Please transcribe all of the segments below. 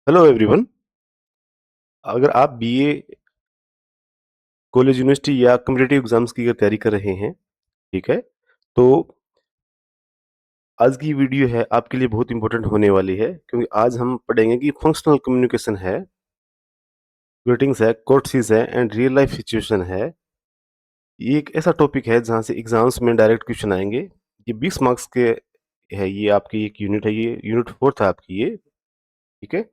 Hello everyone. अगर आप BA, college, university या कॉम्पिटिटिव एग्जाम्स की अगर तैयारी कर रहे हैं, ठीक है? तो आज की वीडियो है आपके लिए बहुत इंपॉर्टेंट होने वाली है क्योंकि आज हम पढ़ेंगे कि फंक्शनल कम्युनिकेशन है, ग्रीटिंग्स है, कोर्टसीज है एंड रियल लाइफ सिचुएशन है। ये एक ऐसा टॉपिक है जहाँ से एग्जाम्स में डायरेक्ट क्वेश्चन आएँगे। ये 20 मार्क्स के है, ये आपकी एक यूनिट है, ये यूनिट 4 था आपकी ये, ठीक है?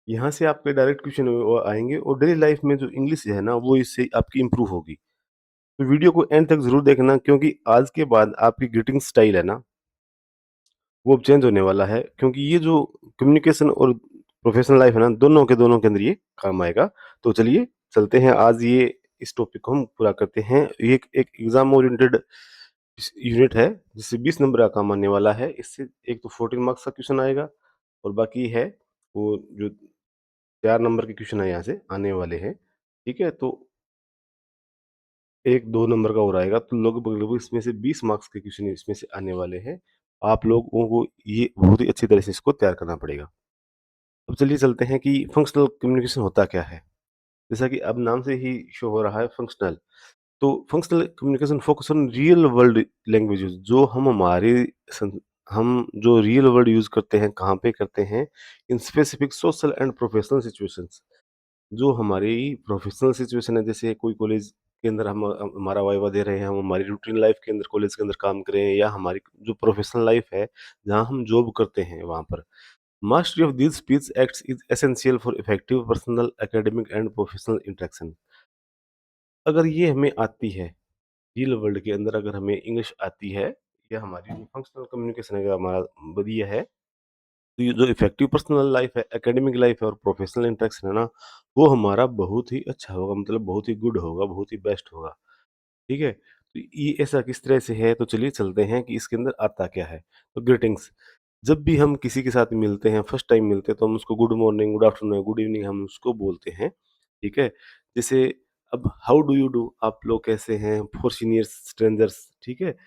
यहाँ से आपके डायरेक्ट क्वेश्चन आएँगे और डेली लाइफ में जो इंग्लिश है ना, वो इससे आपकी इम्प्रूव होगी। तो वीडियो को एंड तक ज़रूर देखना क्योंकि आज के बाद आपकी ग्रीटिंग स्टाइल है ना, वो अब चेंज होने वाला है क्योंकि ये जो कम्युनिकेशन और प्रोफेशनल लाइफ है ना, दोनों के अंदर ये काम आएगा। तो चलिए चलते हैं, आज ये इस टॉपिक को हम पूरा करते हैं। ये एक एग्ज़ाम ओरिएंटेड यूनिट है जिससे 20 नंबर का काम आने वाला है। इससे एक तो 14 मार्क्स का क्वेश्चन आएगा और बाकी है वो जो 4 नंबर के क्वेश्चन है यहाँ से आने वाले हैं, ठीक है? तो 1-2 नंबर का और आएगा, तो लगभग-लगभग इसमें से 20 मार्क्स के क्वेश्चन इसमें से आने वाले हैं। आप लोगों को ये बहुत ही अच्छी तरह से इसको तैयार करना पड़ेगा। अब चलिए चलते हैं कि फंक्शनल कम्युनिकेशन होता क्या है? जैसा कि अब नाम से ही शो हो रहा है फंक्शनल। तो functional communication focus on real world languages, जो हम हमारे सन हम जो रियल वर्ड यूज़ करते हैं, कहाँ पे करते हैं? In specific social and professional situations. जो हमारी प्रोफेशनल सिचुएशन है, जैसे कोई कॉलेज के अंदर हम हमारा वाइवा दे रहे हैं, हम हमारी रूटीन लाइफ के अंदर कॉलेज के अंदर काम कर रहे हैं, या हमारी जो प्रोफेशनल लाइफ है जहाँ हम जॉब करते हैं वहाँ पर mastery of this speech acts is essential for effective personal academic and professional interaction. अगर ये हमें आती है, रियल वर्ल्ड के अंदर अगर हमें इंग्लिश आती है, या हमारी जो फंक्शनल कम्युनिकेशन है हमारा बढ़िया है, तो ये जो इफेक्टिव पर्सनल लाइफ है, एकेडमिक लाइफ है और प्रोफेशनल इंटरेक्शन है ना, वो हमारा बहुत ही अच्छा होगा, मतलब बहुत ही गुड होगा, बहुत ही बेस्ट होगा। ठीक है? तो ये ऐसा किस तरह से है, तो चलिए चलते हैं कि इसके अंदर आता क्या है। तो ग्रीटिंग्स, जब भी हम किसी के साथ मिलते हैं, फर्स्ट टाइम मिलते हैं, तो हम उसको good morning, good afternoon, good evening हम उसको बोलते हैं। ठीक है? जैसे अब हाउ डू यू डू, आप लोग कैसे हैं? फॉर सीनियर्स, स्ट्रेंजर्स, ठीक है?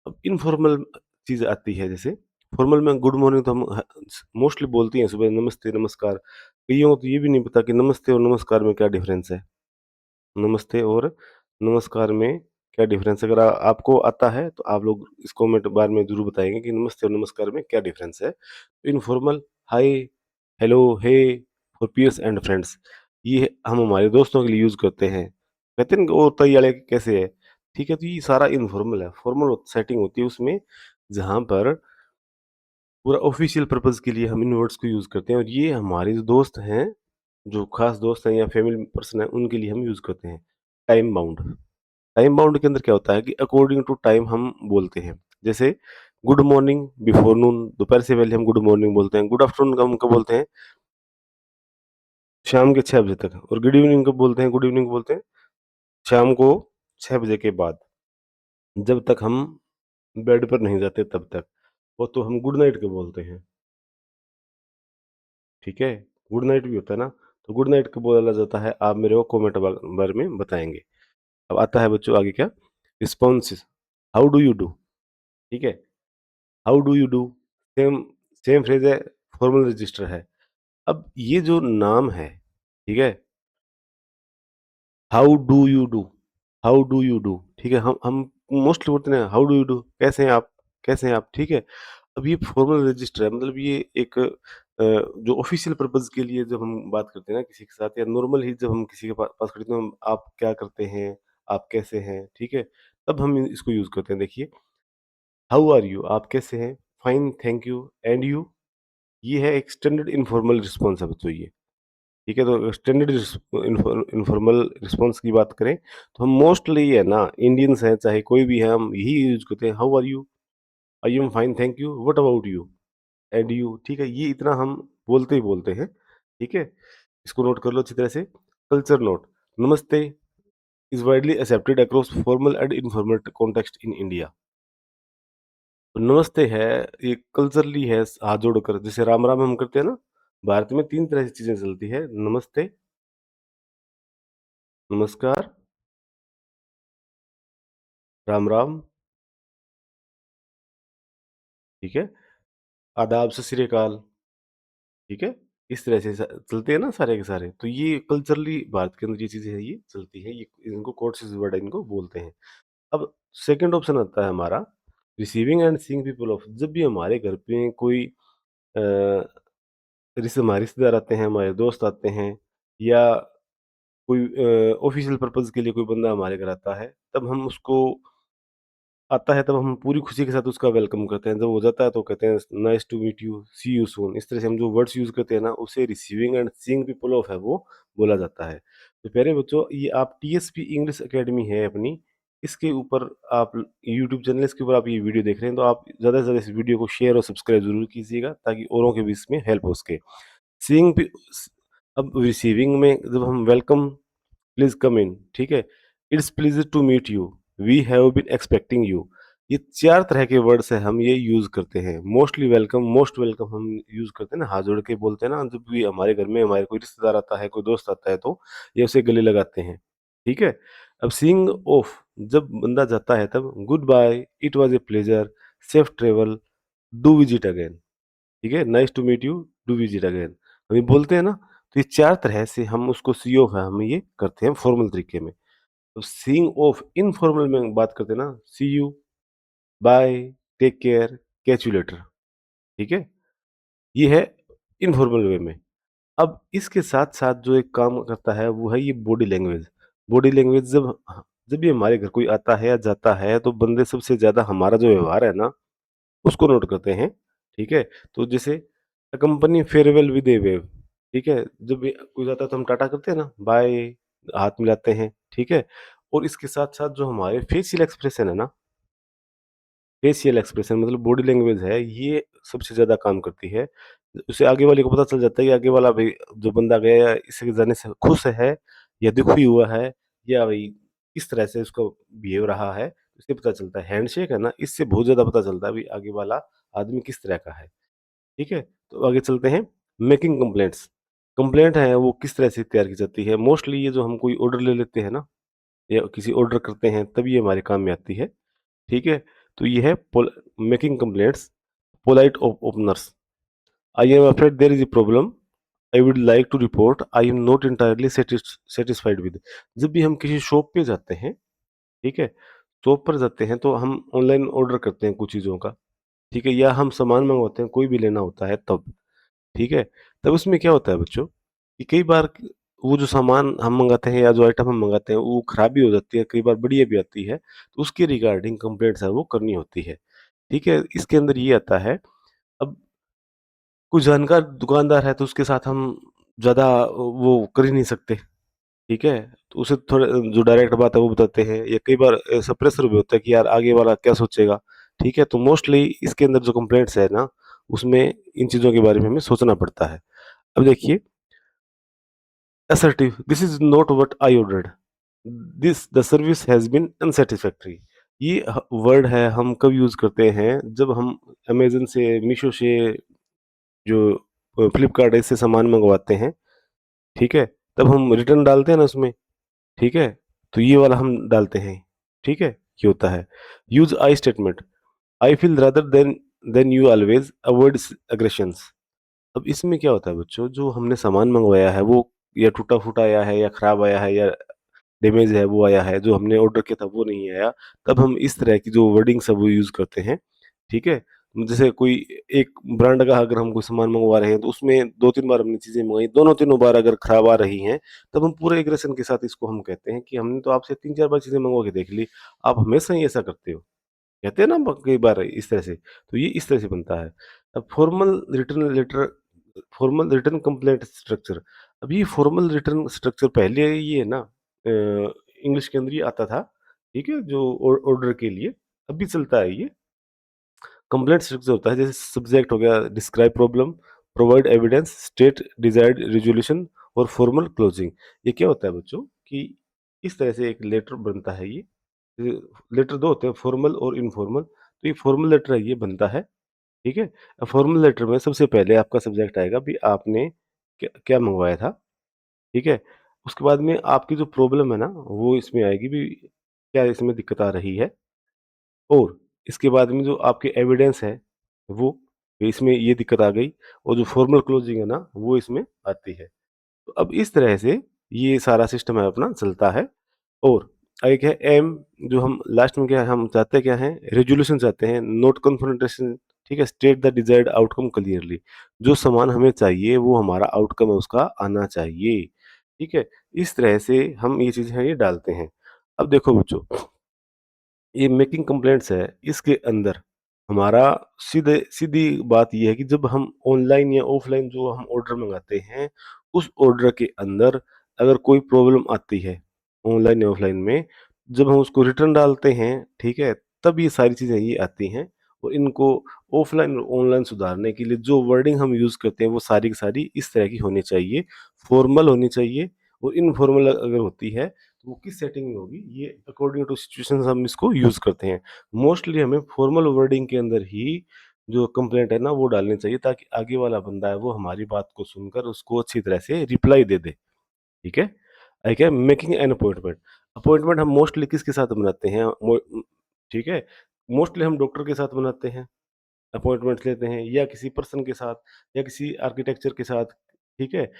अब इनफॉर्मल चीज़ आती है, जैसे फॉर्मल में गुड मॉर्निंग तो हम मोस्टली बोलते हैं सुबह, नमस्ते, नमस्कार। कईयों को तो ये भी नहीं पता कि नमस्ते और नमस्कार में क्या डिफरेंस है। नमस्ते और नमस्कार में क्या डिफरेंस है? अगर आपको आता है तो आप लोग इस कमेंट बार में ज़रूर बताएँगे कि नमस्ते और नमस्कार में क्या डिफरेंस है। Informal hi, hello, hey for peers and friends, ये हम हमारे दोस्तों के लिए यूज़ करते हैं। कहते हैं ना, "ओ तैयाड़े कैसे है?" ठीक है, तो ये सारा इनफॉर्मल है। फॉर्मल सेटिंग होती है उसमें, जहाँ पर पूरा ऑफ़िशियल पर्पज़ के लिए हम इन वर्ड्स को यूज़ करते हैं, और ये हमारे जो दोस्त हैं, जो खास दोस्त हैं या फैमिली पर्सन हैं, उनके लिए हम यूज़ करते हैं। टाइम बाउंड, टाइम बाउंड के अंदर क्या होता है कि अकॉर्डिंग टू टाइम हम बोलते हैं। जैसे गुड मॉर्निंग बिफोर नून, दोपहर से पहले हम गुड मॉर्निंग बोलते हैं। गुड आफ्टरनून हम कब बोलते हैं? शाम के 6 बजे तक। और गुड इवनिंग कब बोलते हैं? गुड इवनिंग बोलते हैं शाम को 6 बजे के बाद, जब तक हम बेड पर नहीं जाते तब तक। वो तो हम गुड नाइट कब बोलते हैं? ठीक है? गुड नाइट भी होता है ना, तो गुड नाइट कब बोला जाता है? आप मेरे को कमेंट बारे में बताएँगे। अब आता है बच्चों आगे क्या? Response, how do you do? ठीक है? How do you do? Same same phrase है, फॉर्मल रजिस्टर है। अब ये जो नाम है, ठीक है? How do you do? How do you do? ठीक है? हम मोस्टली बोलते हैं हाउ डू यू डू? कैसे हैं आप? कैसे हैं आप? ठीक है? अब ये फॉर्मल रजिस्टर है, मतलब ये एक जो ऑफ़िशियल पर्पज़ के लिए जब हम बात करते हैं ना किसी के साथ, या नॉर्मल ही जब हम किसी के पास खड़े, तो हम आप क्या करते हैं? आप कैसे हैं? ठीक है? तब हम इसको यूज़ करते हैं। देखिए, हाउ आर यू? आप कैसे हैं? Fine, thank you, and you? ये है एक स्टैंडर्ड इन्फॉर्मल रिस्पॉन्स है बच्चों ये, ठीक है? तो स्टैंडर्ड इन्फॉर्मल रिस्पॉन्स की बात करें, तो हम मोस्टली है ना, इंडियंस हैं चाहे कोई भी है, हम यही यूज़ करते हैं, how are you? I am fine, thank you, what about you? And you? ठीक है? ये इतना हम बोलते ही बोलते हैं, ठीक है? इसको नोट कर लो अच्छी तरह से। कल्चर नोट, नमस्ते is widely accepted across formal and informal context in India. तो नमस्ते है, ये कल्चरली है, हाथ जोड़कर, जैसे राम-राम हम करते हैं ना, भारत में 3 तरह से चीज़ें चलती है, नमस्ते, नमस्कार, राम-राम, ठीक है? आदाब, सत श्री अकाल, ठीक है? इस तरह से चलते हैं ना सारे के सारे। तो ये कल्चरली भारत के अंदर ये चीज़ें हैं, ये चलती हैं, ये इनको कोर्टेसी वर्ड इनको बोलते हैं। अब सेकंड ऑप्शन आता है हमारा receiving end seeing people of. जब भी हमारे घर पे कोई अ, हमारे रिश्तेदार आते हैं, हमारे दोस्त आते हैं या कोई ऑफ़िशियल पर्पज़ के लिए कोई बंदा हमारे घर आता है, तब हम उसको आता है तब हम पूरी खुशी के साथ उसका वेलकम करते हैं। जब हो जाता है तो कहते हैं nice to meet you, see you soon. इस तरह से हम जो वर्ड्स यूज़ करते हैं ना, उसे receiving end seeing people of है वो बोला जाता है। तो प्यारे बच्चों, ये आप टीएसपी इंग्लिश अकेडमी है अपनी, इसके ऊपर आप यूट्यूब चैनल इसके ऊपर आप ये वीडियो देख रहे हैं, तो आप ज़्यादा से ज़्यादा इस वीडियो को शेयर और सब्सक्राइब ज़रूर कीजिएगा ताकि औरों के भी इसमें हेल्प हो सके। सीइंग पी स अब रिसीविंग में जब हम वेलकम प्लीज कम इन, ठीक है? It's pleasure to meet you, we have been expecting you. ये 4 तरह के वर्ड्स हैं, हम ये यूज़ करते हैं। मोस्टली वेलकम, मोस्ट वेलकम हम यूज़ करते हैं ना, हाथ जोड़ के बोलते हैं ना, जब भी हमारे घर में हमारे कोई रिश्तेदार आता है, कोई दोस्त आता है तो ये उसे गले लगाते हैं, ठीक है? अब सीइंग ऑफ, जब बंदा जाता है तब good bye, it was a pleasure, safe travel, do visit again. ठीक है? Nice to meet you, do visit again. हम ये बोलते हैं ना, तो ये 4 तरह से हम उसको सी ऑफ है, हम ये करते हैं फॉर्मल तरीके में। तो सीइंग ऑफ इनफॉर्मल में बात करते हैं ना, see you, bye, take care, catch you later. ठीक है? ये है इनफॉर्मल वे में। अब इसके साथ-साथ जो एक काम करता है वो है ये बॉडी लैंग्वेज। बॉडी लैंग्वेज जब भी हमारे घर कोई आता है या जाता है तो बंदे सबसे ज़्यादा हमारा जो व्यवहार है ना उसको नोट करते हैं, ठीक है? तो जैसे company farewell with A wave, ठीक है? जब भी कोई जाता है तो हम टाटा करते हैं ना, बाय, हाथ मिलाते हैं, ठीक है? और इसके साथ-साथ जो हमारे फेशियल एक्सप्रेशन है ना, फेशियल एक्सप्रेशन मतलब बॉडी लैंग्वेज है, ये सबसे ज़्यादा काम करती है। उससे आगे वाले को पता चल जाता है कि आगे वाला भई जो बंदा गया है, इसके जाने से खुश है या दुखी हुआ है या भई किस तरह से उसका बिहेव रहा है, इससे पता चलता है। हैंडशेक है ना, इससे बहुत ज़्यादा पता चलता है भई आगे वाला आदमी किस तरह का है। ठीक है? तो आगे चलते हैं, मेकिंग कंप्लेंट्स। कंप्लेंट है वो किस तरह से तैयार की जाती है? मोस्टली ये जो हम कोई ऑर्डर ले लेते हैं ना या किसी ऑर्डर करते हैं तब ये हमारे काम में आती है। ठीक है? तो ये है making complaints, polite openers. I am afraid there is a problem, I would like to report I am not entirely satisfied with. जब भी हम किसी शॉप पे जाते हैं, ठीक है? शॉप पर जाते हैं तो हम ऑनलाइन ऑर्डर करते हैं कुछ चीज़ों का, ठीक है? या हम सामान मँगवाते हैं, कोई भी लेना होता है तब। ठीक है? तब उसमें क्या होता है बच्चों, कि कई बार वो जो सामान हम मँगाते हैं या जो आइटम हम मँगाते हैं, वो खराब भी हो जाती है, कई बार बढ़िया भी आती है, तो उसके रिगार्डिंग कंप्लेंट्स है वो करनी होती है। ठीक है? इसके अंदर ये आता है, अब कोई जानकार दुकानदार है तो उसके साथ हम ज़्यादा वो कर ही नहीं सकते, ठीक है? तो उसे थोड़ा जो डायरेक्ट बात है वो बताते हैं या कई बार ऐसा प्रेशर भी होता है कि यार आगे वाला क्या सोचेगा, ठीक है? तो मोस्टली इसके अंदर जो कंप्लेंट्स है ना, उसमें इन चीज़ों के बारे में हमें सोचना पड़ता है। अब देखिए assertive, this is not what I ordered, this the service has been unsatisfactory। ये वर्ड है हम कब यूज करते हैं जब हम अमेजन से, मीशो से, जो फ्लिपकार्ट है इससे सामान मंगवाते हैं, ठीक है? तब हम रिटर्न डालते हैं ना उसमें, ठीक है? तो ये वाला हम डालते हैं, ठीक है? ये होता है use I statement, I feel rather than you always avoid aggressions. अब इसमें क्या होता है बच्चों, जो हमने सामान मंगवाया है वो या टूटा-फूटा आया है या खराब आया है या डैमेज है वो आया है, जो हमने ऑर्डर किया था वो नहीं आया, तब हम इस तरह की जो वर्डिंग्स है वो यूज़ करते हैं, ठीक है? जैसे कोई एक ब्रांड का अगर हम कोई सामान मँगवा रहे हैं तो उसमें 2-3 बार हमने चीज़ें मँगाई, दोनों तीनों बार अगर खराब आ रही हैं, तब हम पूरे एग्रेशन के साथ इसको हम कहते हैं कि हमने तो आपसे 3-4 बार चीज़ें मँगवा के देख ली, आप हमेशा ही ऐसा करते हो। कहते हैं ना कई बार इस तरह से, तो ये इस तरह से बनता है। अब फॉर्मल रिटर्न कंप्लेंट स्ट्रक्चर। अब ये फॉर्मल रिटर्न स्ट्रक्चर पहले ये है ना इंग्लिश के अंदर ये आता था, ठीक है? जो ऑर्डर के लिए, अब भी चलता है ये। कंप्लेंट स्ट्रक्चर होता है जैसे सब्जेक्ट हो गया, describe problem, provide evidence, state desired resolution और फॉर्मल क्लोजिंग। ये क्या होता है बच्चों कि इस तरह से एक लेटर बनता है ये। लेटर 2 होते हैं, फॉर्मल और इनफॉर्मल। तो ये फॉर्मल लेटर है ये बनता है, ठीक है? फॉर्मल लेटर में सबसे पहले आपका सब्जेक्ट आएगा भी आपने क्या क्या मँगवाया था, ठीक है? उसके बाद में आपकी जो प्रॉब्लम है ना, वो इसमें आएगी भी क्या इसमें दिक्कत आ रही है, और इसके बाद में जो आपके एविडेंस है वो, इसमें ये दिक्कत आ गई और जो फॉर्मल क्लोजिंग है ना, वो इसमें आती है। तो अब इस तरह से ये सारा सिस्टम है अपना चलता है। और एक है एम, जो हम लास्ट में क्या है, हम चाहते क्या हैं, रेजोल्यूशन चाहते हैं, नोट कन्फ्रंटेशन। ठीक है, state the desired outcome clearly. जो सामान हमें चाहिए वो हमारा आउटकम है उसका आना चाहिए। ठीक है, इस तरह से हम ये चीजें हैं ये डालते हैं। अब देखो बच्चों, ये मेकिंग कंप्लेंट्स है, इसके अंदर हमारा सीधे सीधी बात ये है कि जब हम ऑनलाइन या ऑफलाइन जो हम ऑर्डर मंगाते हैं, उस ऑर्डर के अंदर अगर कोई प्रॉब्लम आती है ऑनलाइन या ऑफलाइन में, जब हम उसको रिटर्न डालते हैं, ठीक है, तब ये सारी चीज़ें ये आती हैं। और इनको ऑफलाइन और ऑनलाइन सुधारने के लिए जो वर्डिंग हम यूज़ करते हैं वो सारी की सारी इस तरह की होनी चाहिए, फॉर्मल होनी चाहिए। और इनफॉर्मल अगर होती है वो किस सेटिंग में होगी, ये अकॉर्डिंग टू सिचुएशंस हम इसको यूज़ करते हैं। मोस्टली हमें फॉर्मल वर्डिंग के अंदर ही जो कंप्लेंट है ना वो डालनी चाहिए, ताकि आगे वाला बंदा है वो हमारी बात को सुनकर उसको अच्छी तरह से रिप्लाई दे दे। ठीक है? एक है मेकिंग एन अपॉइंटमेंट। अपॉइंटमेंट हम मोस्टली किसके साथ बनाते हैं? ठीक है? मोस्टली हम डॉक्टर के साथ बनाते हैं, अपॉइंटमेंट्स लेते हैं, या किसी पर्सन के साथ, या किसी आर्किटेक्चर के साथ। ठीक है?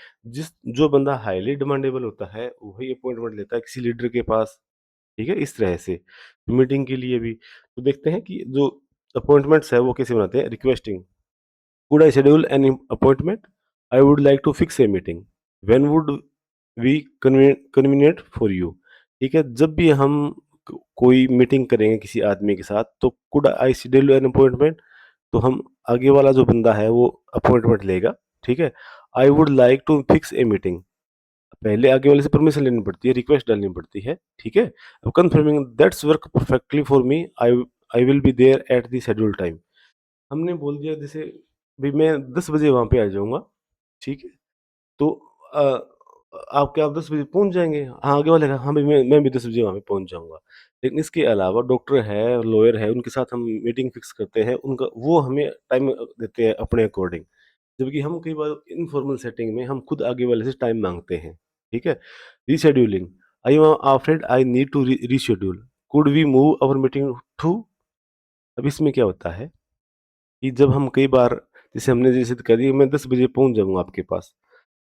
जो बंदा हाईली डिमांडेबल होता है वही अपॉइंटमेंट लेता है किसी लीडर के पास। ठीक है? इस तरह से मीटिंग के लिए भी तो देखते हैं कि जो अपॉइंटमेंट्स है वो कैसे बनाते हैं। Requesting, could I schedule an appointment, I would like to fix a meeting, when would we convenient for you. ठीक है, जब भी हम कोई मीटिंग करेंगे किसी आदमी के साथ, तो could I schedule an appointment, तो हम आगे वाला जो बंदा है वो अपॉइंटमेंट लेगा। ठीक है, I would like to fix a meeting, पहले आगे वाले से परमिशन लेनी पड़ती है, रिक्वेस्ट डालनी पड़ती है। ठीक है, अब confirming that's work perfectly for me, I I will be there at the schedule time. हमने बोल दिया जैसे भाई मैं 10 बजे वहाँ पे आ जाऊँगा। ठीक है, तो आप क्या आप 10 बजे पहुँच जाएँगे? हाँ, आगे वाले कहा हाँ भाई मैं भी 10 बजे वहाँ पे पहुँच जाऊँगा। लेकिन इसके अलावा डॉक्टर है, लॉयर है, उनके साथ हम मीटिंग फिक्स करते हैं, उनका वो हमें टाइम देते हैं अपने अकॉर्डिंग। जबकि हम कई बार इनफॉर्मल सेटिंग में हम खुद आगे वाले से टाइम माँगते हैं। ठीक है? Rescheduling, I am afraid I need to reschedule, could we move our meeting to. अब इसमें क्या होता है कि जब हम कई बार जैसे हमने जैसे कह दिया मैं 10 बजे पहुँच जाऊँगा आपके पास।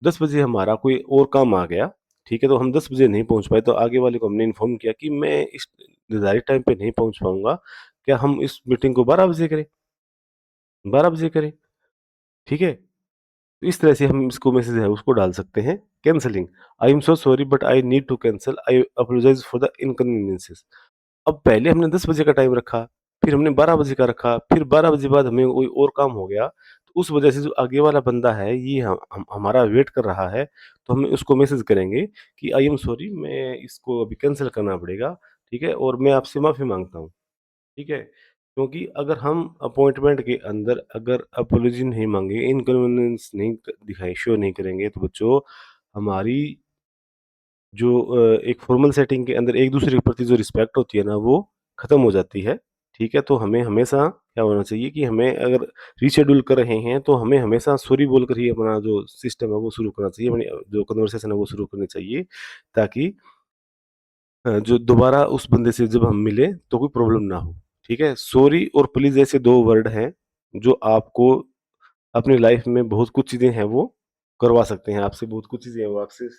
10 बजे हमारा कोई और काम आ गया, ठीक है? तो हम 10 बजे नहीं पहुँच पाए, तो आगे वाले को हमने इन्फॉर्म किया कि मैं इस निर्धारित टाइम पे नहीं पहुँच पाऊँगा, क्या हम इस मीटिंग को 12 बजे करें? 12 बजे करें, ठीक है? तो इस तरह से हम इसको मैसेज है उसको डाल सकते हैं। Cancelling, I am so sorry but I need to cancel, I apologize for the inconveniences. अब पहले हमने 10 बजे का टाइम रखा, फिर हमने 12 बजे का रखा, फिर 12 बजे बाद हमें कोई और काम हो गया, तो उस वजह से जो आगे वाला बंदा है ये हमारा वेट कर रहा है, तो हम उसको मैसेज करेंगे कि आई एम सॉरी, मैं इसको अभी कैंसल करना पड़ेगा, ठीक है? और मैं आपसे माफ़ी माँगता हूँ, ठीक है? क्योंकि अगर हम अपॉइंटमेंट के अंदर अगर अपोलॉजी नहीं माँगे, इनकन्वीनियंस नहीं दिखाई, शो नहीं करेंगे, तो बच्चों हमारी जो एक फॉर्मल सेटिंग के अंदर एक-दूसरे के प्रति जो रिस्पेक्ट होती है ना, वो खत्म हो जाती है, ठीक है? तो हमें हमेशा क्या होना चाहिए कि हमें अगर रीशेड्यूल कर रहे हैं, तो हमें हमेशा सॉरी बोलकर ही अपना जो सिस्टम है, वो शुरू करना चाहिए, अपनी जो कन्वर्सेशन है, वो शुरू करनी चाहिए, ताकि जो दोबारा उस बंदे से जब हम मिलें, तो कोई प्रॉब्लम ना हो, ठीक है? सॉरी और प्लीज़ ऐसे 2 वर्ड हैं, जो आपको अपनी लाइफ़ में बहुत कुछ चीज़ें हैं, वो करवा सकते हैं, आपसे बहुत कुछ चीज़ें हैं, वो आपसे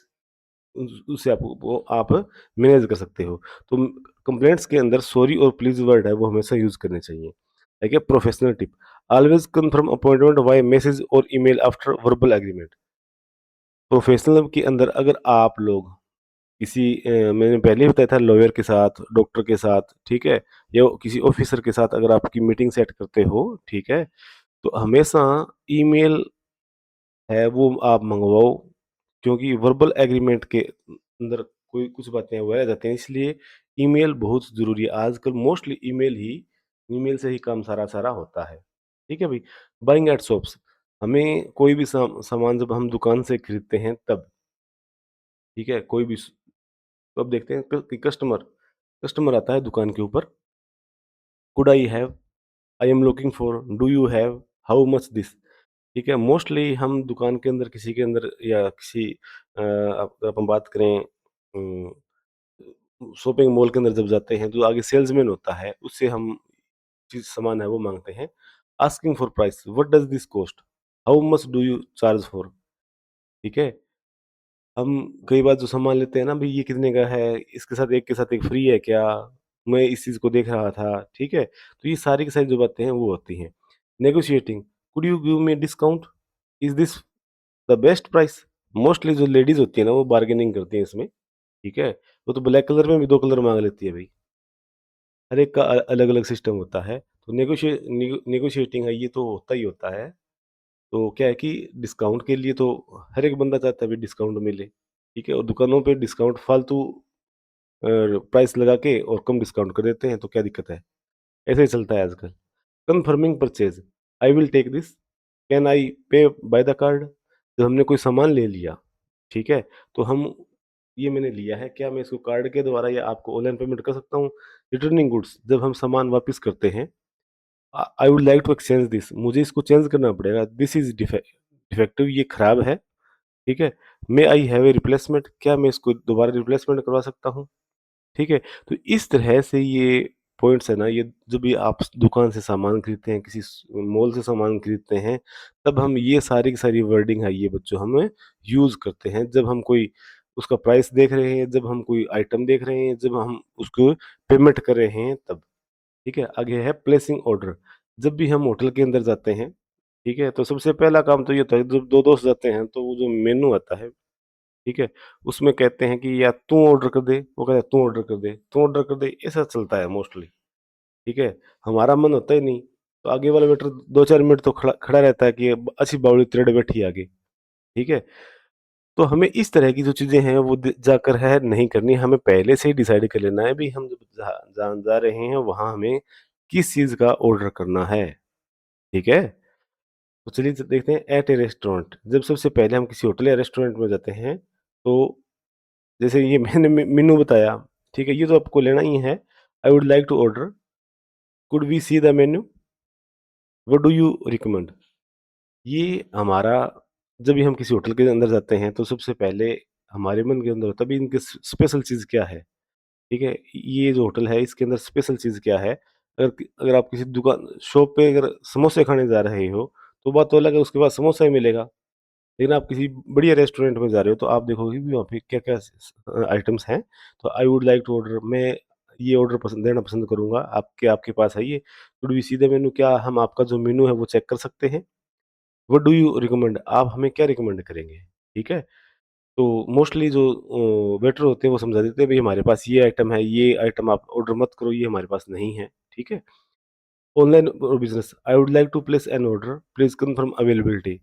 उस उससे आप वो आप मैनेज कर सकते हो। तो कंप्लेंट्स के अंदर सॉरी और प्लीज़ वर्ड है वो हमेशा यूज़ करने चाहिए। ठीक है? Professional tip, always confirm appointment via message और email after verbal agreement. Professional के अंदर अगर आप लोग किसी मैंने पहले ही बताया था, लॉयर के साथ, डॉक्टर के साथ, ठीक है? या किसी ऑफिसर के साथ अगर आपकी मीटिंग सेट करते हो, ठीक है? तो हमेशा ईमेल है वो आप मंगवाओ, क्योंकि वर्बल एग्रीमेंट के अंदर कोई कुछ बातें वो रह जाती हैं, इसलिए ईमेल बहुत ज़रूरी है। आजकल मोस्टली ईमेल से ही काम सारा होता है। ठीक है भाई? बाइंग एट शॉप्स, हमें कोई भी सामान जब हम दुकान से खरीदते हैं तब, ठीक है? कोई भी तो अब देखते हैं कि कस्टमर आता है दुकान के ऊपर, could I have, I am looking for, do you have, how much this. ठीक है, मोस्टली हम दुकान के अंदर किसी के अंदर या किसी अपन बात करें शॉपिंग मॉल के अंदर जब जाते हैं, जो आगे सेल्समैन होता है उससे हम चीज सामान है वो मांगते हैं, asking for price, what does this cost? How much do you charge for? ठीक है? हम कई बार जो सामान लेते हैं ना, भई ये कितने का है? इसके साथ एक के साथ एक फ्री है क्या? मैं इस चीज़ को देख रहा था, ठीक है? तो ये सारी की सारी जो बातें हैं वो होती हैं। Negotiating, could you give me discount? Is this the best price? Mostly जो लेडीज़ होती है ना, वो बार्गेनिंग करती हैं इसमें, ठीक है? वो तो ब्लैक कलर में भी 2 कलर माँग लेती है भई। हर एक का अलग-अलग सिस्टम होता है। तो नेगोशिएटिंग है, ये तो होता ही होता है। तो क्या है कि डिस्काउंट के लिए तो हर एक बंदा चाहता है भई डिस्काउंट मिले, ठीक है? और दुकानों पे डिस्काउंट फालतू प्राइस लगा के और कम डिस्काउंट कर देते हैं, तो क्या दिक्कत है? ऐसे ही चलता है आजकल। Confirming purchase, I will take this, can I pay by the card? जब हमने कोई सामान ले लिया, ठीक है? तो हम ये मैंने लिया है, क्या मैं इसको कार्ड के द्वारा या आपको ऑनलाइन पेमेंट कर सकता हूँ? रिटर्निंग गुड्स, जब हम सामान वापस करते हैं, I would like to exchange this, मुझे इसको चेंज करना पड़ेगा, दिस इज़ डिफेक्टिव, ये खराब है, ठीक है? मे आई हैव ए रिप्लेसमेंट, क्या मैं इसको दोबारा रिप्लेसमेंट करवा सकता हूँ? ठीक है? तो इस तरह से ये पॉइंट्स है ना, ये जब भी आप दुकान से सामान खरीदते हैं, किसी मॉल से सामान खरीदते हैं, तब हम ये सारी की सारी वर्डिंग है ये बच्चों हमें यूज़ करते हैं। जब हम कोई उसका प्राइस देख रहे हैं, जब हम कोई आइटम देख रहे हैं, जब हम उसको पेमेंट कर रहे हैं तब। ठीक है? आगे है प्लेसिंग ऑर्डर। जब भी हम होटल के अंदर जाते हैं, ठीक है? तो सबसे पहला काम तो ये होता है, जब 2 दोस्त जाते हैं तो वो जो मेनू आता है, ठीक है? उसमें कहते हैं कि या तू ऑर्डर कर दे, वो कहता है तू ऑर्डर कर दे, तू ऑर्डर कर दे, ऐसा चलता है मोस्टली, ठीक है? हमारा मन होता ही नहीं, तो आगे वाला वेटर 2-4 मिनट तो खड़ा खड़ा रहता है कि अब अच्छी बावड़ी त्रेड़ बैठी आगे, ठीक है? तो हमें इस तरह की जो चीज़ें हैं वो द जाकर है नहीं करनी, हमें पहले से ही डिसाइड कर लेना है भी हम जब जा रहे हैं वहाँ हमें किस चीज़ का ऑर्डर करना है, ठीक है? तो चलिए देखते हैं एट ए रेस्टोरेंट, जब सबसे पहले हम किसी होटल या रेस्टोरेंट में जाते हैं, तो जैसे ये मैंने मेनू बताया, ठीक है? ये तो आपको लेना ही है। I would like to order, could we see the menu? What do you recommend? ये हमारा जब भी हम किसी होटल के अंदर जाते हैं, तो सबसे पहले हमारे मन के अंदर होता है, अभी इनकी स्पेशल चीज़ क्या है? ठीक है? ये जो होटल है, इसके अंदर स्पेशल चीज़ क्या है? अगर आप किसी दुकान शॉप पे अगर समोसे खाने जा रहे हो, तो बात तो अलग है, उसके बाद समोसा ही मिलेगा। लेकिन आप किसी बढ़िया रेस्टोरेंट में जा रहे हो, तो आप देखोगे कि वहाँ पे क्या-क्या आइटम्स हैं। तो I would like to order, मैं ये ऑर्डर पसंद देना पसंद करूँगा, आपके आपके पास है ये? Could we see the menu, क्या हम आपका जो मेनू है वो चेक कर सकते हैं? व्हाट डू यू रिकमेंड, आप हमें क्या रिकमेंड करेंगे? ठीक है? तो मोस्टली जो वेटर होते हैं वो समझा देते हैं, भई हमारे पास ये आइटम है, ये आइटम आप ऑर्डर मत करो, ये हमारे पास नहीं है। ठीक है? ऑनलाइन और business, I would like to place an order, please confirm availability.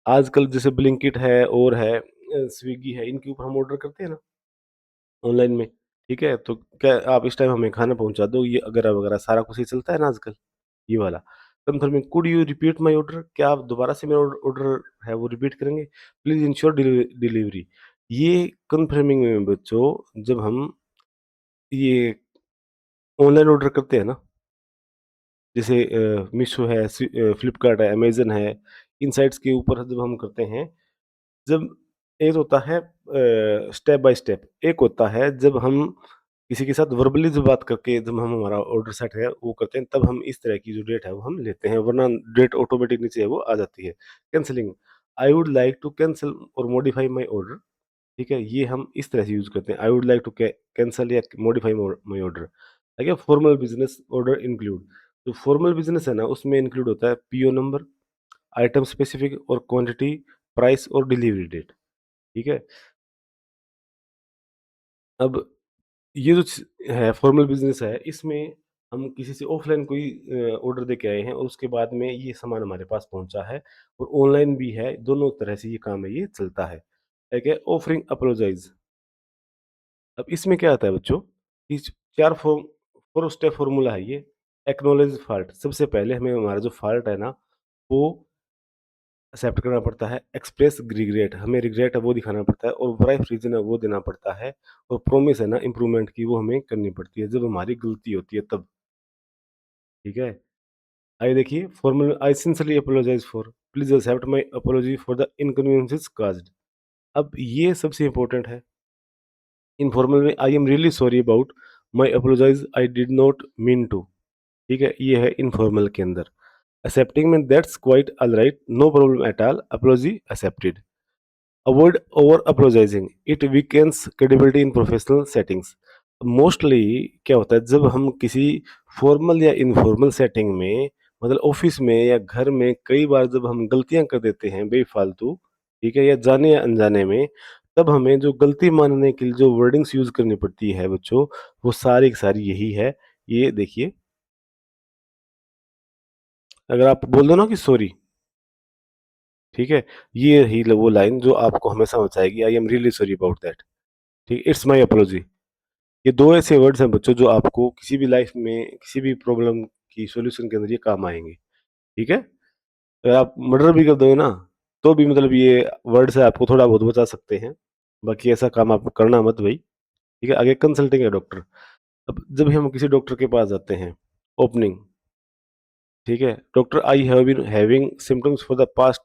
आजकल जैसे ब्लिंकिट है और है स्विगी है, इनके ऊपर हम ऑर्डर करते हैं ना ऑनलाइन में, ठीक है? तो क्या आप इस टाइम हमें खाना पहुँचा दो, ये वगैरह सारा कुछ ये चलता है ना आजकल, ये वाला। Confirming, could you repeat my order, क्या आप दोबारा से मेरा ऑर्डर है वो रिपीट करेंगे? Please ensure delivery. ये कन्फर्मिंग में बच्चों, जब हम ये ऑनलाइन ऑर्डर करते हैं ना, जैसे मीशो है, फ्लिपकार्ट है, अमेज़न है, इन साइट्स के ऊपर जब हम करते हैं, जब एक होता है स्टेप बाय स्टेप, एक होता है जब हम किसी के साथ वर्बली जो बात करके जब हम हमारा ऑर्डर सेट है वो करते हैं, तब हम इस तरह की जो डेट है वो हम लेते हैं, वरना डेट ऑटोमेटिक नीचे है वो आ जाती है। Cancelling, I would like to cancel और मॉडिफाई माय ऑर्डर, ठीक है? ये हम इस तरह से यूज़ करते हैं, I would like to cancel या मॉडिफाई माय ऑर्डर। देखिए फॉर्मल बिज़नेस ऑर्डर इंक्लूड, जो फॉर्मल बिज़नेस है ना उसमें इंक्लूड होता है पीओ नंबर, आइटम स्पेसिफिक और क्वांटिटी, प्राइस और डिलीवरी डेट, ठीक है? अब ये जो है फॉर्मल बिज़नेस है, इसमें हम किसी से ऑफ़लाइन कोई ऑर्डर दे के आए हैं और उसके बाद में ये सामान हमारे पास पहुँचा है और ऑनलाइन भी है, दोनों तरह से ये काम है, ये चलता है। एक है ऑफरिंग अपोलोजाइज़, अब इसमें क्या आता है बच्चों, कि 4 4 स्टेप फ़ॉर्मूला है ये। एक्नॉलेज फॉल्ट, सबसे पहले हमें हमारा जो फॉल्ट है ना, वो एक्सेप्ट करना पड़ता है। एक्सप्रेस रिग्रेट, हमें रिग्रेट है वो दिखाना पड़ता है और ब्राइफ रीज़न है वो देना पड़ता है और प्रॉमिस है ना इम्प्रूवमेंट की, वो हमें करनी पड़ती है जब हमारी गलती होती है तब, ठीक है? आइए देखिए formal, I sincerely apologize for, please accept my apology for the inconveniences caused. अब ये सबसे इम्पोर्टेंट है। इनफॉर्मल में, I am really sorry about, my apologize, I did not mean to, ठीक है? ये है इनफॉर्मल के अंदर। Accepting mean that's quite alright, no problem at all, apology accepted. Avoid over apologizing, it weakens credibility in professional settings. Mostly क्या होता है जब हम किसी फॉर्मल या इनफॉर्मल सेटिंग में, मतलब ऑफिस में या घर में, कई बार जब हम गलतियां कर देते हैं बेफालतू, ठीक है, या जाने या अनजाने में, तब हमें जो गलती मानने के लिए जो वर्डिंग्स यूज करनी पड़ती है बच्चों, वो सारी की सारी यही है। ये देखिए, अगर आप बोल दो ना कि सॉरी, ठीक है, ये रही वो लाइन जो आपको हमेशा बचाएगी, I am really sorry about that, ठीक, इट्स माई अपोलॉजी। ये दो ऐसे वर्ड्स हैं बच्चों जो आपको किसी भी लाइफ में, किसी भी प्रॉब्लम की सॉल्यूशन के अंदर ये काम आएंगे, ठीक है। अगर आप मर्डर भी कर दोगे ना, तो भी मतलब ये वर्ड से आपको थोड़ा बहुत बचा सकते हैं। बाकी ऐसा काम आप करना मत भाई, ठीक है। आगे कंसल्टिंग है डॉक्टर। अब जब भी हम किसी डॉक्टर के पास जाते हैं, ओपनिंग, ठीक है, doctor I have been having symptoms for the past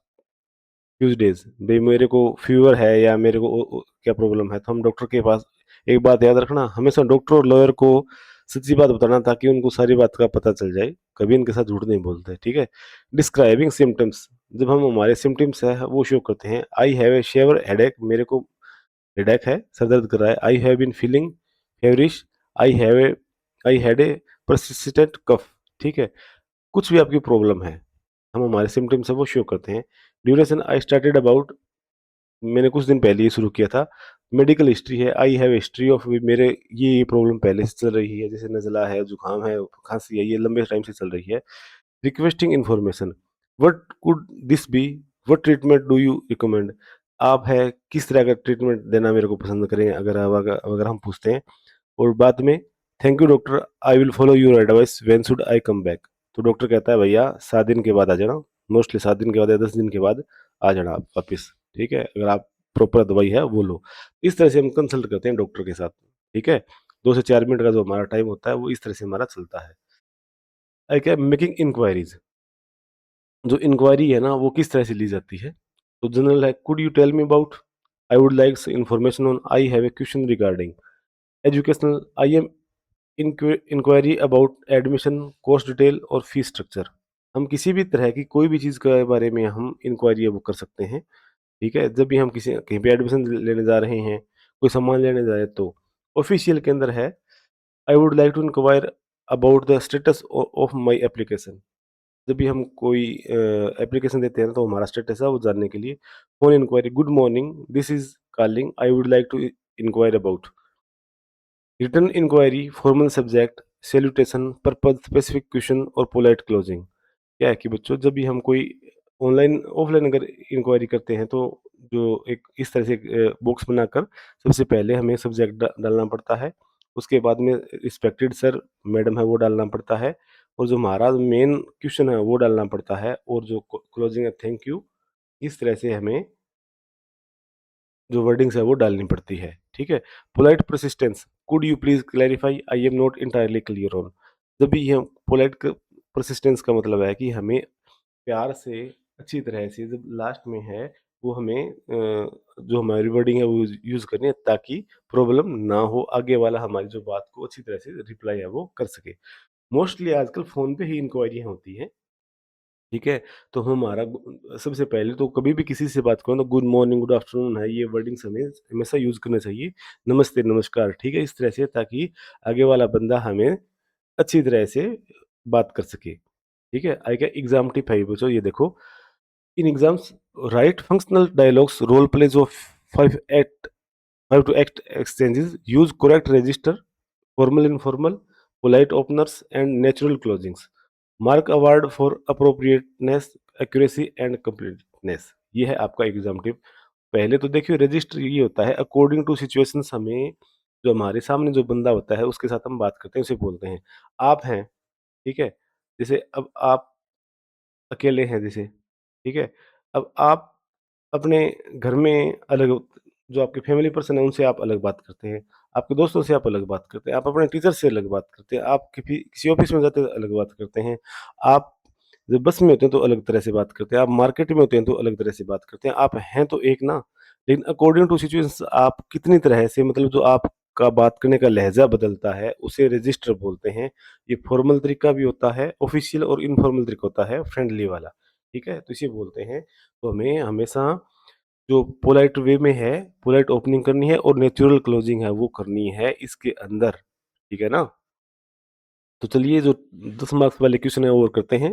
few days, भाई मेरे को फीवर है या मेरे को क्या प्रॉब्लम है, तो हम डॉक्टर के पास, एक बात याद रखना, हमेशा डॉक्टर और लॉयर को सच्ची बात बताना ताकि उनको सारी बात का पता चल जाए, कभी इनके साथ झूठ नहीं बोलते, ठीक है। डिस्क्राइबिंग सिम्टम्स, जब हम हमारे सिम्टम्स है वो शो करते हैं, I have a severe headache, मेरे को हेडेक है, सर दर्द कर रहा है। I have been feeling feverish, I have a I had a persistent cough, ठीक है। कुछ भी आपकी प्रॉब्लम है, हम हमारे सिम्टम्स है वो शो करते हैं। ड्यूरेशन, आई स्टार्टेड अबाउट, मैंने कुछ दिन पहले ये शुरू किया था। मेडिकल हिस्ट्री है, आई हैव हिस्ट्री ऑफ, मेरे ये प्रॉब्लम पहले से चल रही है, जैसे नज़ला है, जुकाम है, खांसी है, ये लंबे टाइम से चल रही है। Requesting information, what could this be, what treatment do you recommend, आप है किस तरह का ट्रीटमेंट देना मेरे को पसंद करें, अगर हम पूछते हैं। और बाद में, thank you doctor, I will follow your advice, when should I come back, तो डॉक्टर कहता है भैया 7 दिन के बाद आ जाना, मोस्टली 7 दिन के बाद या 10 दिन के बाद आ जाना आप वापिस, ठीक है, अगर आप प्रॉपर दवाई है वो लो। इस तरह से हम कंसल्ट करते हैं डॉक्टर के साथ, ठीक है। 2 से 4 मिनट का जो हमारा टाइम होता है वो इस तरह से हमारा चलता है। आई क्या मेकिंग इंक्वायरीज, जो इंक्वायरी है ना वो किस तरह से ली जाती है, तो जनरल है, could you tell me about, I would like information on, I have a question regarding educational, I am inquiry about admission cost detail और फीस स्ट्रक्चर। हम किसी भी तरह की कोई भी चीज़ के बारे में हम इंक्वायरी वो कर सकते हैं, ठीक है। जब भी हम किसी कहीं पे एडमिशन लेने जा रहे हैं, कोई सामान लेने जा रहे हैं, तो ऑफिशियल के अंदर है, I would like to inquire about the status of my application. जब भी हम कोई एप्लीकेशन देते हैं तो हमारा स्टेटस है वो जानने के लिए। Phone inquiry, good morning, this is calling, I would like to inquire about. Return inquiry, formal subject, salutation, purpose, specific question और पोलाइट क्लोजिंग। क्या है कि बच्चों जब भी हम कोई ऑनलाइन ऑफलाइन अगर इंक्वायरी करते हैं, तो जो एक इस तरह से बॉक्स बनाकर सबसे पहले हमें सब्जेक्ट डालना पड़ता है, उसके बाद में रिस्पेक्टेड सर मैडम है वो डालना पड़ता है, और जो हमारा मेन क्वेश्चन है वो डालना पड़ता है, और जो क्लोजिंग है थैंक यू, इस तरह से हमें जो वर्डिंग्स है वो डालनी पड़ती है, ठीक है। Polite persistence, could you please clarify, I am not entirely clear on. जब भी हम पोलाइट परसिस्टेंस का मतलब है कि हमें प्यार से, अच्छी तरह से, जब लास्ट में है वो हमें जो हमारी वर्डिंग है वो यूज करनी है, ताकि प्रॉब्लम ना हो, आगे वाला हमारी जो बात को अच्छी तरह से रिप्लाई है वो कर सके। मोस्टली आजकल फोन पे ही इंक्वायरियां होती हैं, ठीक है। तो हमारा सबसे पहले तो कभी भी किसी से बात करो तो गुड मॉर्निंग, गुड आफ्टरनून है, ये वर्डिंग्स हमें हमेशा यूज करना चाहिए। नमस्ते, नमस्कार, ठीक है, इस तरह से, ताकि आगे वाला बंदा हमें अच्छी तरह से बात कर सके, ठीक है। आई क्या एग्जाम टिप है ये बच्चों, ये देखो, इन exams write functional dialogues, role plays of 5 to 8 exchanges, use correct register, formal informal, polite openers and natural closings, mark award for appropriateness, accuracy and completeness। ये है आपका एग्जाम टिप। पहले तो देखिए रजिस्टर ये होता है अकॉर्डिंग टू सिचुएशंस, हमें जो हमारे सामने जो बंदा होता है उसके साथ हम बात करते हैं, उसे बोलते हैं आप हैं, ठीक है। जैसे अब आप अकेले हैं जैसे, ठीक है। अब आप अपने घर में अलग, जो आपके फैमिली पर्सन है उनसे आप अलग बात करते हैं, आपके दोस्तों से आप अलग बात करते हैं, आप अपने टीचर से अलग बात करते हैं, आप किसी ऑफिस में जाते हैं तो अलग बात करते हैं, आप जब बस में होते हैं तो अलग तरह से बात करते हैं, आप मार्केट में होते हैं तो अलग तरह से बात करते हैं, आप हैं तो एक ना, लेकिन अकॉर्डिंग टू सिचुएशंस आप कितनी तरह से, मतलब जो आप आपका बात करने का लहज़ा बदलता है, उसे रजिस्टर बोलते हैं। ये फॉर्मल तरीका भी होता है, ऑफ़िशियल और इनफॉर्मल तरीका होता है, फ्रेंडली वाला, ठीक है? तो इसे बोलते हैं। तो हमें हमेशा जो पोलाइट वे में है, पोलाइट ओपनिंग करनी है और नेचुरल क्लोजिंग है, वो करनी है इसके अंदर, ठीक है ना? तो चलिए जो 10 मार्क्स वाले क्वेश्चन है, वो और करते हैं।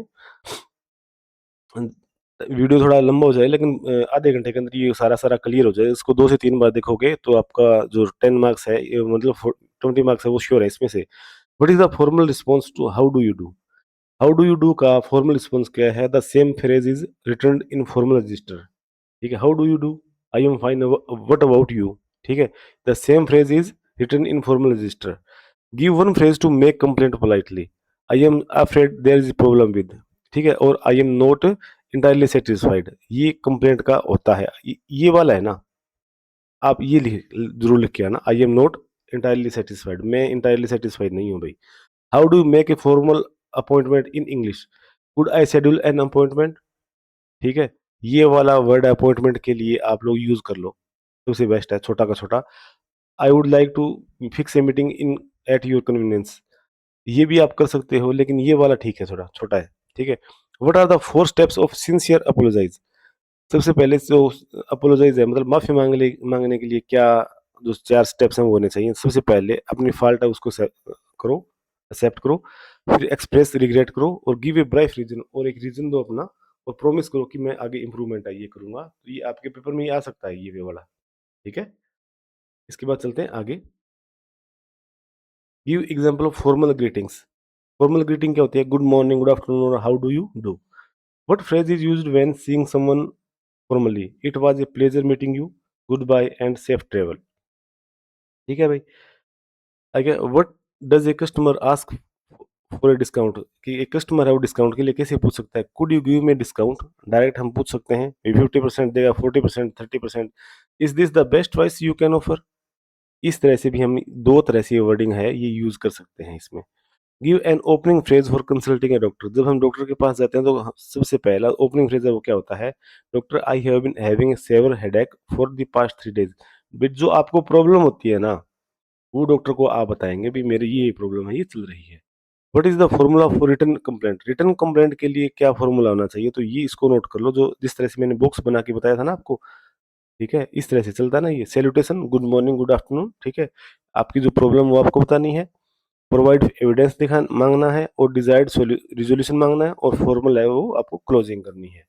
अन वीडियो थोड़ा लंबा हो जाए लेकिन आधे घंटे के अंदर ये सारा क्लियर हो जाए। इसको 2 से 3 बार देखोगे तो आपका जो 10 मार्क्स है ये मतलब 20 मार्क्स है वो श्योर है इसमें से। What is the formal response to how do you do? How do you do का फॉर्मल रिस्पॉन्स क्या है? The same phrase is returned in formal register. ठीक है? How do you do? I am fine what about you? ठीक है? The same phrase is written in formal register. Give one phrase to make complaint politely. I am afraid there is problem with. ठीक है? और आई am not entirely satisfied, ये complaint का होता है। ये वाला है ना, आप ये लिख ज़रूर लिख के आना, आई एम नॉट एंटायरली सैटिस्फाइड, मैं एंटायरली सैटिस्फाइड नहीं हूँ भाई। How do you make a formal appointment in English? Could I schedule an appointment? ठीक है? ये वाला वर्ड अपॉइंटमेंट के लिए आप लोग यूज़ कर लो, सबसे बेस्ट है, छोटा का छोटा। I would like to fix a meeting in at your convenience, ये भी आप कर सकते हो, लेकिन ये वाला ठीक है, थोड़ा छोटा है, ठीक है? What are the 4 steps of sincere apologize? सबसे पहले जो अपोलोजाइज़ है मतलब माफ़ी माँगने के लिए क्या जो 4 स्टेप्स हैं वो होने चाहिए। सबसे पहले अपनी फ़ॉल्ट है उसको करो, एक्सेप्ट करो, फिर एक्सप्रेस रिग्रेट करो और गिव ए ब्रीफ रीज़न, और एक रीज़न दो अपना और प्रॉमिस करो कि मैं आगे इम्प्रूवमेंट है ये करूँगा। तो ये आपके पेपर में ये आ सकता है ये वाला, ठीक है? इसके बाद चलते हैं आगे। Give example of formal greetings. Formal greeting क्या होती है? गुड मॉर्निंग, गुड आफ्टरनून और how do you do? What phrase is used when seeing someone formally? It was a pleasure meeting you, good bye and safe travel. ठीक है भाई? आगे what does a customer ask for a discount? कि एक customer है वो discount के लिए कैसे पूछ सकता है? Could you give me discount? Direct हम पूछ सकते हैं। ये 50% देगा, 40%, 30%। Is this the best price you can offer? इस तरह से भी हम 2 तरह से ये वर्डिंग है, ये यूज़ कर सकते हैं इसमें। Give an opening phrase for consulting a doctor. जब हम डॉक्टर के पास जाते हैं तो सबसे पहला ओपनिंग फ्रेज है वो क्या होता है? Doctor I have been having a severe headache for the past 3 days. But जो आपको प्रॉब्लम होती है ना, वो डॉक्टर को आप बताएंगे भी मेरी ये प्रॉब्लम है, ये चल रही है। What is the formula for return complaint? Return complaint के लिए क्या फॉर्मूला होना चाहिए? तो ये इसको नोट कर लो, जो जिस तरह से मैंने बॉक्स बना के बताया था ना आपको, ठीक है? इस तरह से चलता है ना ये salutation, good morning, good afternoon, ठीक है? आपकी जो प्रॉब्लम वो आपको बतानी है, प्रोवाइड एविडेंस दिखा मांगना है और डिजायर्ड रिजोल्यूशन मांगना है, और फॉर्मल है वो आपको क्लोजिंग करनी है।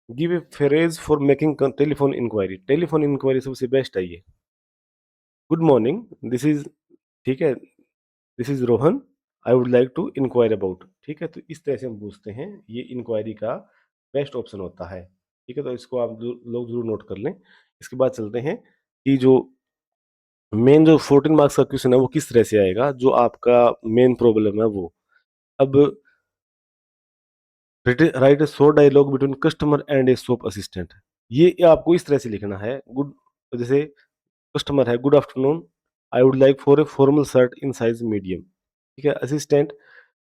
Give a phrase for making telephone inquiry. Telephone inquiry सबसे बेस्ट है ये। गुड मॉर्निंग, दिस इज, ठीक है, this is Rohan, I would like to inquire about. ठीक है? तो इस तरह से हम पूछते हैं, ये इंक्वायरी का बेस्ट ऑप्शन होता है। ठीक है? तो इसको आप लोग जरूर नोट कर लें। इसके बाद चलते हैं कि जो मेन जो 14 मार्क्स का क्वेश्चन है वो किस तरह से आएगा, जो आपका मेन प्रॉब्लम है वो। अब write a short dialogue between customer and a shop assistant. ये आपको इस तरह से लिखना है। गुड, जैसे कस्टमर है, good afternoon, I would like for a formal shirt in size medium. ठीक है? Assistant,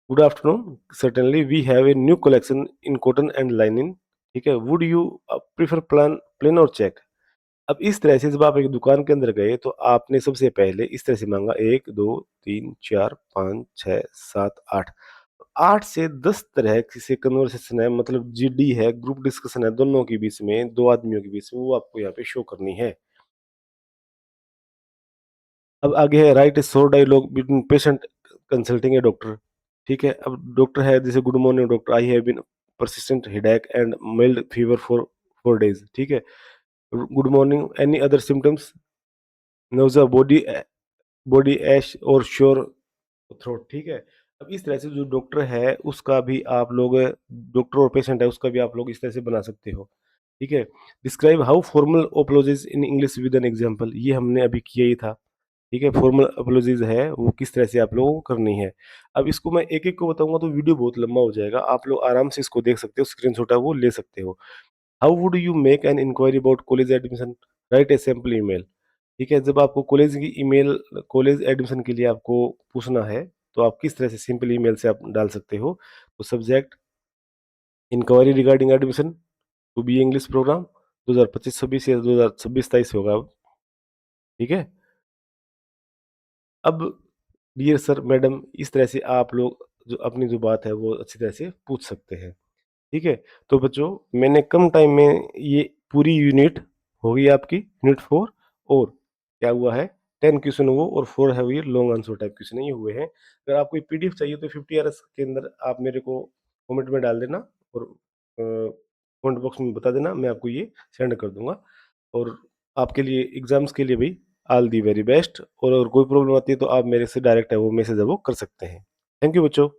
good afternoon, certainly we have a new collection in cotton and linen. ठीक है? वुड यू प्रीफर प्लेन और check? अब इस तरह से जब आप एक दुकान के अंदर गए तो आपने सबसे पहले इस तरह से मांगा, 1 2 3 4 5 6 7 8, 8 से 10 तरह की से कन्वर्सेशन है, मतलब जीडी है, ग्रुप डिस्कशन है दोनों के बीच में, 2 आदमियों के बीच में, वो आपको यहाँ पे शो करनी है। अब आगे है write a short dialogue between patient consulting a doctor. ठीक है? अब डॉक्टर है, जैसे good morning doctor, I have been persistent headache and mild fever for 4 days। ठीक है? Good morning, any other symptoms? Nausea, body ache और sore throat. ठीक है? अब इस तरह से जो डॉक्टर है उसका भी आप लोग, डॉक्टर और पेशेंट है उसका भी आप लोग इस तरह से बना सकते हो। ठीक है? Describe how formal apologies in English with an example. ये हमने अभी किया ही था। ठीक है? फॉर्मल अपोलॉजिज है वो किस तरह से आप लोगों को करनी है। अब इसको मैं एक-एक को बताऊँगा तो वीडियो बहुत लंबा हो जाएगा। आप लोग आराम से इसको देख सकते हो, स्क्रीनशॉट है वो ले सकते हो। How would you make an inquiry about college admission? Write a sample email. ठीक है? जब आपको कॉलेज एडमिशन के लिए आपको पूछना है, तो आप किस तरह से सिंपल ईमेल से आप डाल सकते हो। तो subject, inquiry regarding admission to be English program 2025-26 या 2026-27 होगा अब। ठीक है? अब डियर सर, मैडम, इस तरह से आप लोग जो अपनी जो बात है वो अच्छी तरह से पूछ सकते हैं। ठीक है? तो बच्चों, मैंने कम टाइम में ये पूरी यूनिट हो गई आपकी, यूनिट 4, और क्या हुआ है, 10 क्वेश्चन हुए और 4 है ये लॉन्ग आंसर टाइप क्वेश्चन ये हुए हैं। अगर आपको ये पीडीएफ चाहिए तो 50 आवर्स के अंदर आप मेरे को कमेंट में डाल देना, और कमेंट बॉक्स में बता देना, मैं आपको ये सेंड कर दूँगा। और आपके लिए एग्ज़ाम्स के लिए भी ऑल दी वेरी बेस्ट, और अगर कोई प्रॉब्लम आती है तो आप मेरे से डायरेक्ट है वो मैसेज है वो कर सकते हैं। थैंक यू बच्चों।